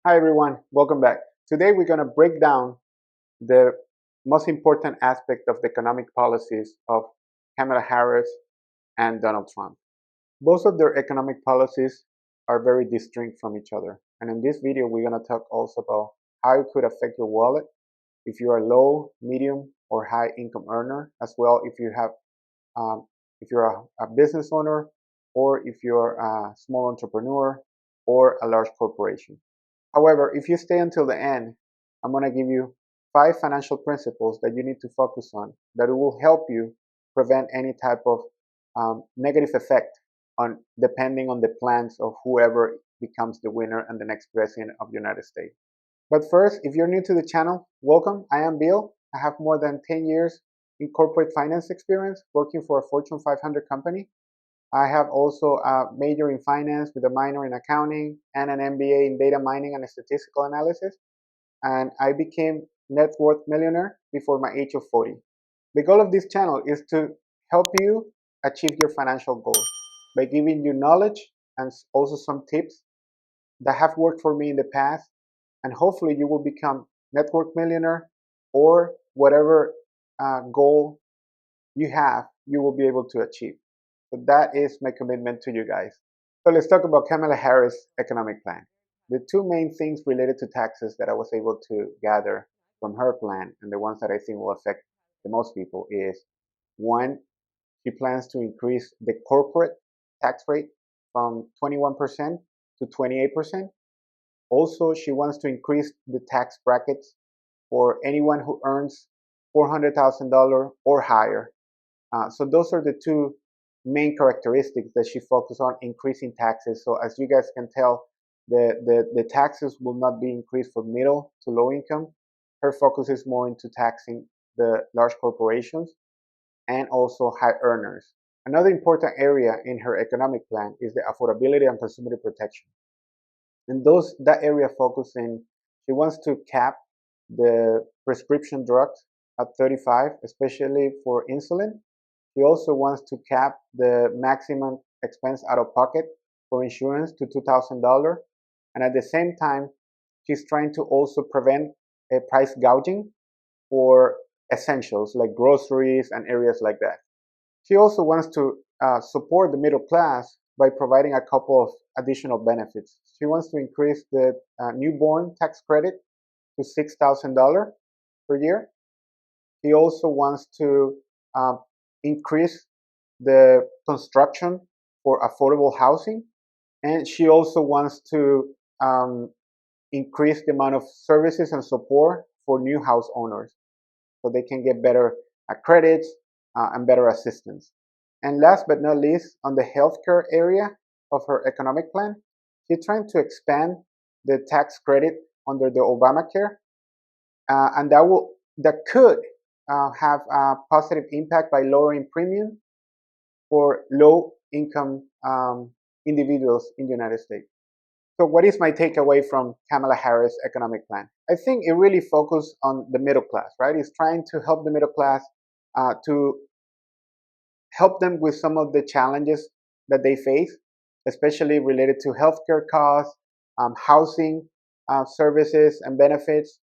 Hi everyone, welcome back. Today we're going to break down the most important aspect of the economic policies of Kamala Harris and Donald Trump. Both of their economic policies are very distinct from each other. And in this video, we're going to talk also about how it could affect your wallet if you are low, medium, or high income earner, as well if you're a business owner, or if you're a small entrepreneur or a large corporation. However, if you stay until the end, I'm going to give you 5 financial principles that you need to focus on that will help you prevent any type of negative effect on depending on the plans of whoever becomes the winner and the next president of the United States. But first, if you're new to the channel, welcome. I am Bill. I have more than 10 years in corporate finance experience working for a Fortune 500 company. I have also a major in finance with a minor in accounting and an MBA in data mining and statistical analysis. And I became net worth millionaire before my age of 40. The goal of this channel is to help you achieve your financial goals by giving you knowledge and also some tips that have worked for me in the past. And hopefully you will become net worth millionaire or whatever goal you have, you will be able to achieve. So that is my commitment to you guys. So let's talk about Kamala Harris' economic plan. The two main things related to taxes that I was able to gather from her plan, and the ones that I think will affect the most people, is one, she plans to increase the corporate tax rate from 21% to 28%. Also, she wants to increase the tax brackets for anyone who earns $400,000 or higher. So those are the two main characteristics that she focused on, increasing taxes. So as you guys can tell, the taxes will not be increased for middle to low income. Her focus is more into taxing the large corporations and also high earners. Another important area in her economic plan is the affordability and consumer protection. And that area focusing, she wants to cap the prescription drugs at 35, especially for insulin. He also wants to cap the maximum expense out of pocket for insurance to $2,000. And at the same time, she's trying to also prevent a price gouging for essentials like groceries and areas like that. She also wants to support the middle class by providing a couple of additional benefits. She wants to increase the newborn tax credit to $6,000 per year. He also wants to increase the construction for affordable housing, and she also wants to increase the amount of services and support for new house owners so they can get better credits and better assistance. And last but not least, on the healthcare area of her economic plan, she's trying to expand the tax credit under the Obamacare, and that could have a positive impact by lowering premium for low income individuals in the United States. So what is my takeaway from Kamala Harris' economic plan? I think it really focused on the middle class, right? It's trying to help the middle class to help them with some of the challenges that they face, especially related to healthcare costs, housing services and benefits,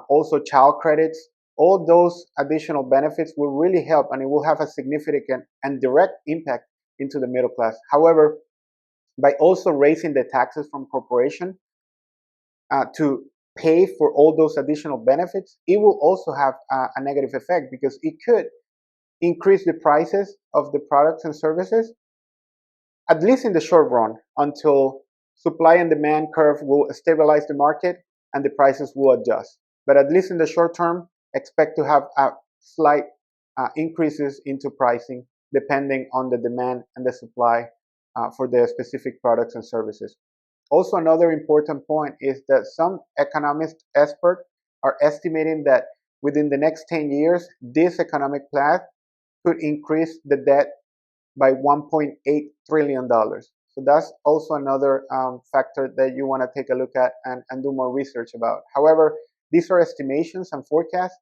also child credits. All those additional benefits will really help, and it will have a significant and direct impact into the middle class. However, by also raising the taxes from corporation to pay for all those additional benefits, it will also have a negative effect because it could increase the prices of the products and services, at least in the short run, until supply and demand curve will stabilize the market and the prices will adjust. But at least in the short term, expect to have slight increases into pricing depending on the demand and the supply for the specific products and services. Also, another important point is that some economist experts are estimating that within the next 10 years, this economic plan could increase the debt by $1.8 trillion. So that's also another factor that you want to take a look at and do more research about. However, these are estimations and forecasts.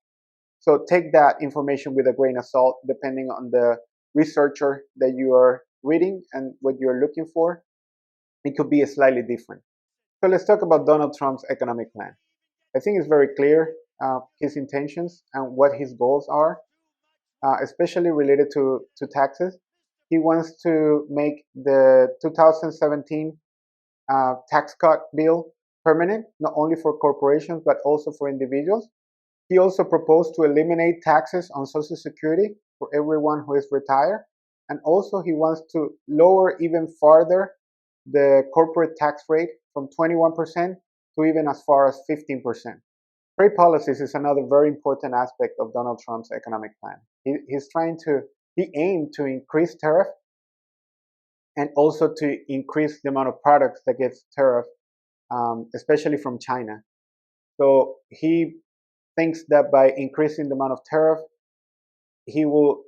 So take that information with a grain of salt, depending on the researcher that you are reading and what you're looking for. It could be slightly different. So let's talk about Donald Trump's economic plan. I think it's very clear his intentions and what his goals are, especially related to taxes. He wants to make the 2017 tax cut bill permanent, not only for corporations but also for individuals. He also proposed to eliminate taxes on Social Security for everyone who is retired. And also, he wants to lower even further the corporate tax rate from 21% to even as far as 15%. Trade policies is another very important aspect of Donald Trump's economic plan. He aimed to increase tariff and also to increase the amount of products that gets tariff, especially from China. So he thinks that by increasing the amount of tariff, he will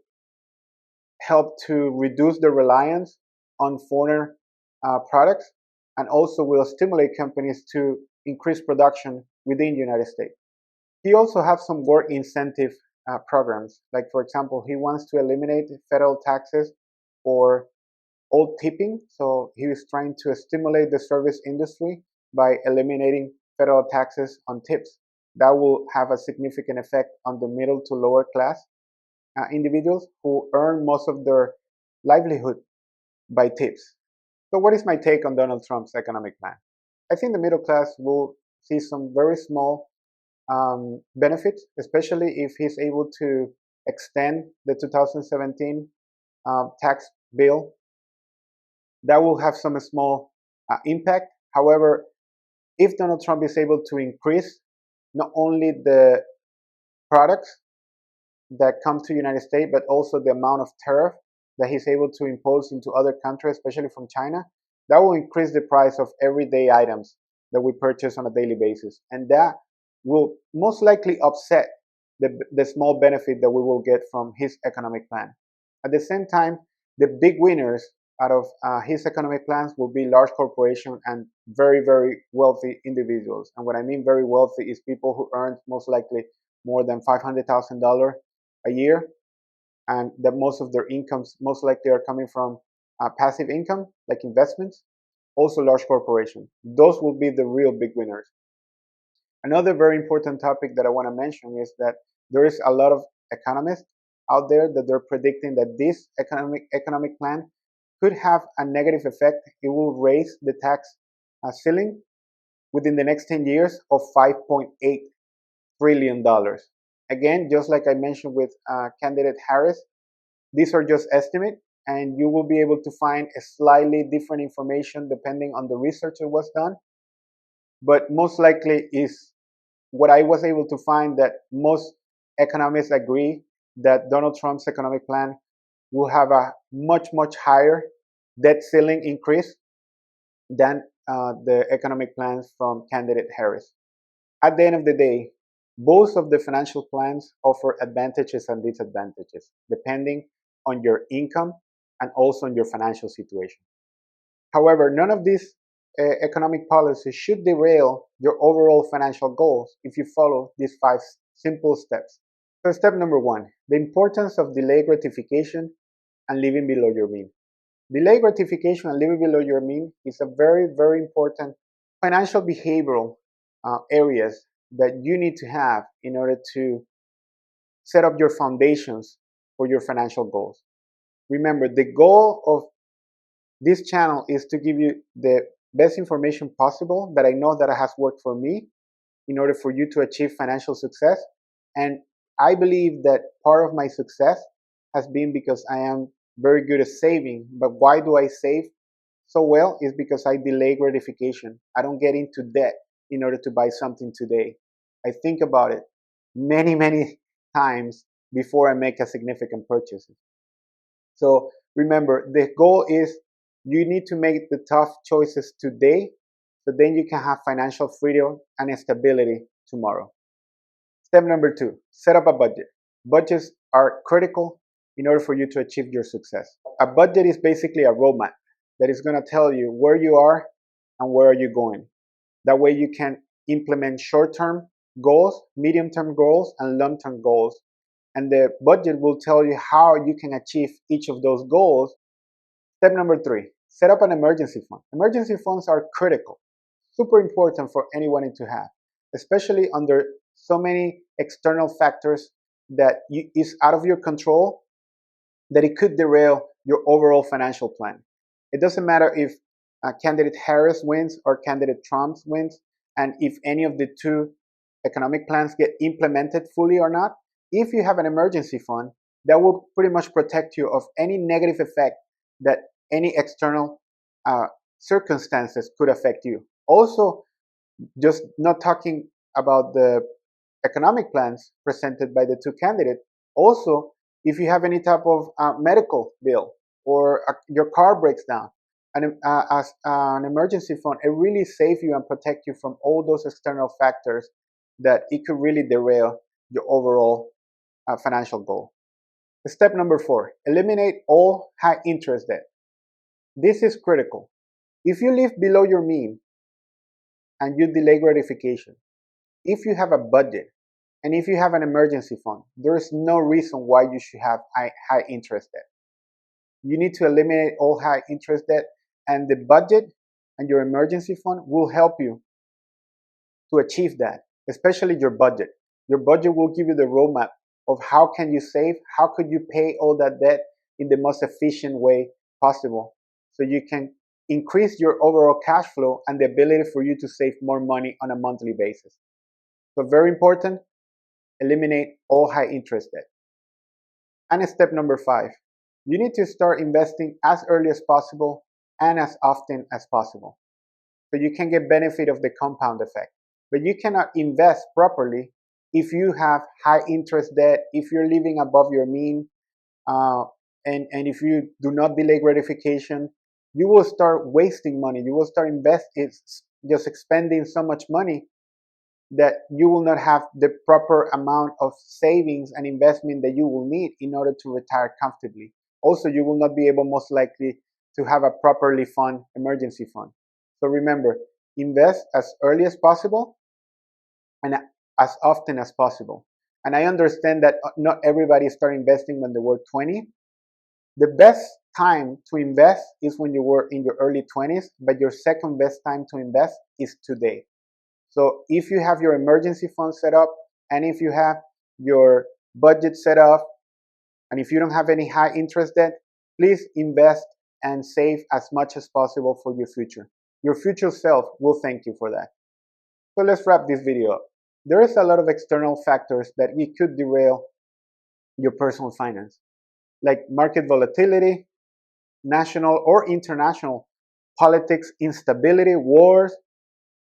help to reduce the reliance on foreign products and also will stimulate companies to increase production within the United States. He also has some work incentive programs. Like, for example, he wants to eliminate federal taxes for all tipping. So he is trying to stimulate the service industry by eliminating federal taxes on tips. That will have a significant effect on the middle to lower class individuals who earn most of their livelihood by tips. So, what is my take on Donald Trump's economic plan? I think the middle class will see some very small benefits, especially if he's able to extend the 2017 tax bill. That will have some small impact. However, if Donald Trump is able to increase not only the products that come to the United States, but also the amount of tariff that he's able to impose into other countries, especially from China, that will increase the price of everyday items that we purchase on a daily basis. And that will most likely offset the small benefit that we will get from his economic plan. At the same time, the big winners out of his economic plans will be large corporations and very, very wealthy individuals. And what I mean very wealthy is people who earn most likely more than $500,000 a year, and that most of their incomes most likely are coming from passive income, like investments, also large corporations. Those will be the real big winners. Another very important topic that I want to mention is that there is a lot of economists out there that they're predicting that this economic plan could have a negative effect. It will raise the tax ceiling within the next 10 years of $5.8 trillion. Again, just like I mentioned with candidate Harris, these are just estimates, and you will be able to find a slightly different information depending on the research that was done. But most likely is what I was able to find, that most economists agree that Donald Trump's economic plan will have a much, much higher debt ceiling increase than the economic plans from candidate Harris. At the end of the day, both of the financial plans offer advantages and disadvantages depending on your income and also on your financial situation. However, none of these economic policies should derail your overall financial goals if you follow these 5 simple steps. So, step number 1, the importance of delayed gratification and living below your means. Delayed gratification and living below your means is a very, very important financial behavioral areas that you need to have in order to set up your foundations for your financial goals. Remember, the goal of this channel is to give you the best information possible that I know that has worked for me in order for you to achieve financial success. And I believe that part of my success has been because I am very good at saving. But why do I save so well? Is because I delay gratification. I don't get into debt in order to buy something today. I think about it many, many times before I make a significant purchase. So remember, the goal is you need to make the tough choices today, so then you can have financial freedom and stability tomorrow. Step number 2, set up a budget. Budgets are critical in order for you to achieve your success. A budget is basically a roadmap that is going to tell you where you are and where are you going. That way you can implement short-term goals, medium-term goals, and long-term goals. And the budget will tell you how you can achieve each of those goals. Step number 3, set up an emergency fund. Emergency funds are critical, super important for anyone to have, especially under so many external factors that is out of your control, that it could derail your overall financial plan. It doesn't matter if candidate Harris wins or candidate Trump wins, and if any of the two economic plans get implemented fully or not. If you have an emergency fund, that will pretty much protect you of any negative effect that any external uh, circumstances could affect you. Also, just not talking about the economic plans presented by the two candidates. Also, if you have any type of medical bill, or your car breaks down, as an emergency fund, it really saves you and protect you from all those external factors that it could really derail your overall financial goal. Step number 4, eliminate all high interest debt. This is critical. If you live below your mean and you delay gratification, if you have a budget, and if you have an emergency fund, there is no reason why you should have high interest debt. You need to eliminate all high interest debt, and the budget and your emergency fund will help you to achieve that, especially your budget. Your budget will give you the roadmap of how can you save, how could you pay all that debt in the most efficient way possible, so you can increase your overall cash flow and the ability for you to save more money on a monthly basis. So very important, eliminate all high interest debt. And step number 5, you need to start investing as early as possible and as often as possible, so you can get benefit of the compound effect. But you cannot invest properly if you have high interest debt, if you're living above your mean, and if you do not delay gratification. You will start wasting money. You will start just expending so much money that you will not have the proper amount of savings and investment that you will need in order to retire comfortably. Also, you will not be able, most likely, to have a properly funded emergency fund. So remember, invest as early as possible and as often as possible. And I understand that not everybody start investing when they were 20. The best time to invest is when you were in your early 20s, but your second best time to invest is today. So if you have your emergency fund set up, and if you have your budget set up, and if you don't have any high interest debt, please invest and save as much as possible for your future. Your future self will thank you for that. So let's wrap this video up. There is a lot of external factors that it could derail your personal finance, like market volatility, national or international politics, instability, wars.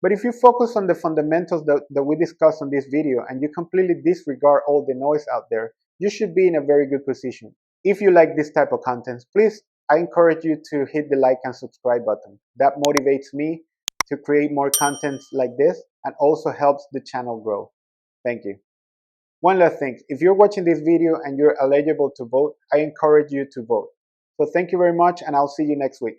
But if you focus on the fundamentals that we discussed on this video, and you completely disregard all the noise out there, you should be in a very good position. If you like this type of content, please, I encourage you to hit the like and subscribe button. That motivates me to create more content like this, and also helps the channel grow. Thank you. One last thing, if you're watching this video and you're eligible to vote, I encourage you to vote. So thank you very much, and I'll see you next week.